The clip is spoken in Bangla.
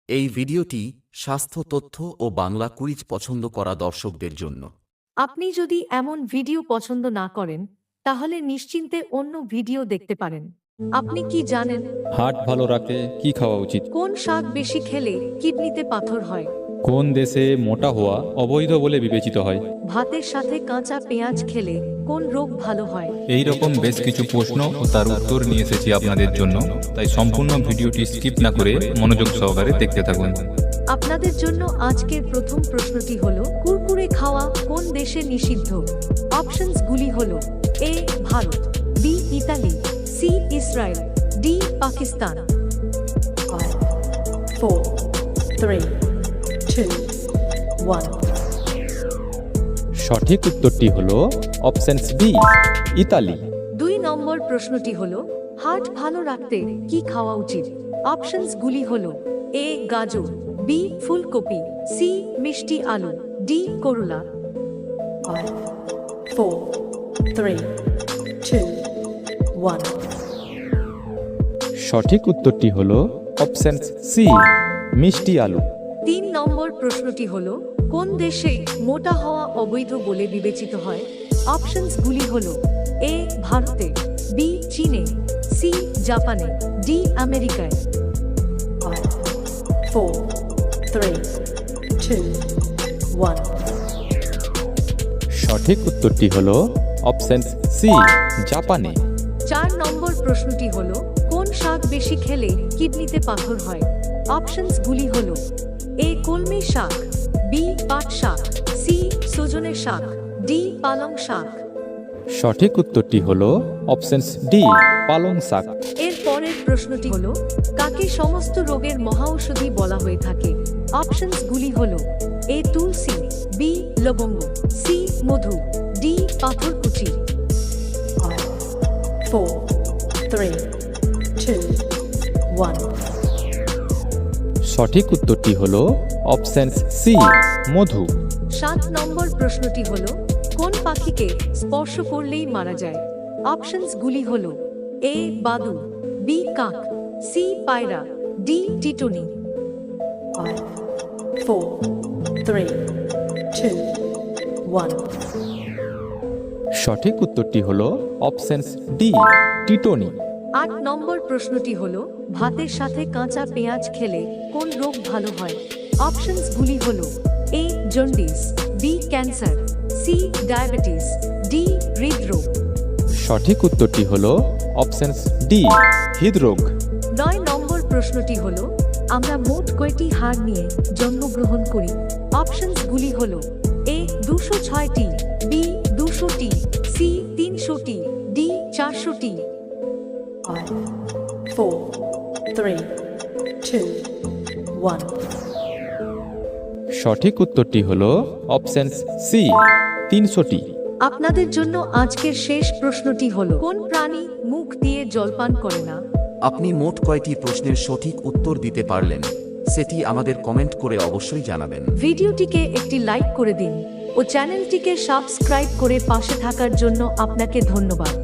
এই ভিডিওটি স্বাস্থ্য তথ্য ও বাংলা কুইজ পছন্দ করা দর্শকদের জন্য। আপনি যদি এমন ভিডিও পছন্দ না করেন তাহলে নিশ্চিন্তে অন্য ভিডিও দেখতে পারেন। আপনি কি জানেন হার্ট ভালো রাখতে কি খাওয়া উচিত? কোন শাক বেশি খেলে কিডনিতে পাথর হয়? কোন দেশে মোটা হওয়া অবৈধ বলে বিবেচিত হয়? ভাতের সাথে কাঁচা পেঁয়াজ খেলে কোন রোগ ভালো হয়? এই রকম বেশ কিছু প্রশ্ন ও তার উত্তর নিয়ে এসেছি আপনাদের জন্য, তাই সম্পূর্ণ ভিডিওটি স্কিপ না করে মনোযোগ সহকারে দেখতে থাকুন। আপনাদের জন্য আজকের প্রথম প্রশ্নটি হলো, কুরকুরে খাওয়া কোন দেশে নিষিদ্ধ? অপশনসগুলি হলো: A Bharat, B Italy, C Israel, D Pakistan. 5, 4, 3, 2, 1. সঠিক উত্তরটি হলো অপশন বি, ইতালি। 2 নম্বর প্রশ্নটি হলো, হার্ট ভালো রাখতে কি খাওয়া উচিত? অপশনসগুলি হলো: এ গাজর, বি ফুলকপি, সি মিষ্টি আলু, ডি করলা। 5, 4, 3, 2, 1. সঠিক উত্তরটি হলো অপশন সি, মিষ্টি আলু। 3 নম্বর প্রশ্নটি হলো, কোন দেশে মোটা হওয়া অবৈধ বলে বিবেচিত হয়? অপশনসগুলি হলো: এ ভারতে, বি চীনে, সি জাপানে, ডি আমেরিকায়। 5, 4, 3, 2, 1. সঠিক উত্তরটি হলো অপশন সি, জাপানে। 4 নম্বর প্রশ্নটি হলো, কোন শাক বেশি খেলে কিডনিতে পাথর হয়? অপশনসগুলি হলো: এ কলমি শাক, বি পাট শাক, সি সজনের শাক, ডি পালং শাক। সঠিক উত্তরটি হলো অপশন ডি, পালং শাক। এর পরের প্রশ্নটি হলো, কাকে সমস্ত রোগের মহাঔষধি বলা হয়ে থাকে? অপশনসগুলি হলো: এ তুলসী, বি লবঙ্গ, সি মধু, ডি পাথরকুচি। 5, 4, 3, 2, 1. সঠিক উত্তরটি হলো অপশন সি, মধু। 7 নম্বর প্রশ্নটি হলো, কোন পাখিকে স্পর্শ করলেই মারা যায়? অপশনসগুলি হলো: এ বাদুড়, বি কাক, সি পায়রা, ডি টিটনি। 5, 4, 3, 2, 1. সঠিক উত্তরটি হলো অপশন ডি, টিটনি। 8 নম্বর প্রশ্নটি হলো, ভাতের সাথে কাঁচা পেঁয়াজ খেলে কোন রোগ ভালো হয়? অপশনসগুলি হলো: A jaundice, B cancer, C diabetes, D হৃদরোগ। সঠিক উত্তরটি হলো অপশন ডি, হৃদরোগ। 9 নম্বর প্রশ্নটি হলো, আমরা মোট কয়টি হাড় নিয়ে জন্মগ্রহণ করি? অপশনসগুলি হলো: এ 206টি, বি 200টি, সি 300টি, ডি 400টি। 5, 4, 3, 2, 1. সঠিক উত্তরটি হলো অপশন সি, 300টি। আপনাদের জন্য আজকের শেষ প্রশ্নটি হলো, কোন প্রাণী মুখ দিয়ে জলপান করে না? আপনি মোট কয়টি প্রশ্নের সঠিক উত্তর দিতে পারলেন সেটি আমাদের কমেন্ট করে অবশ্যই জানাবেন। ভিডিওটিকে একটি লাইক করে দিন ও চ্যানেলটিকে সাবস্ক্রাইব করে পাশে থাকার জন্য আপনাকে ধন্যবাদ।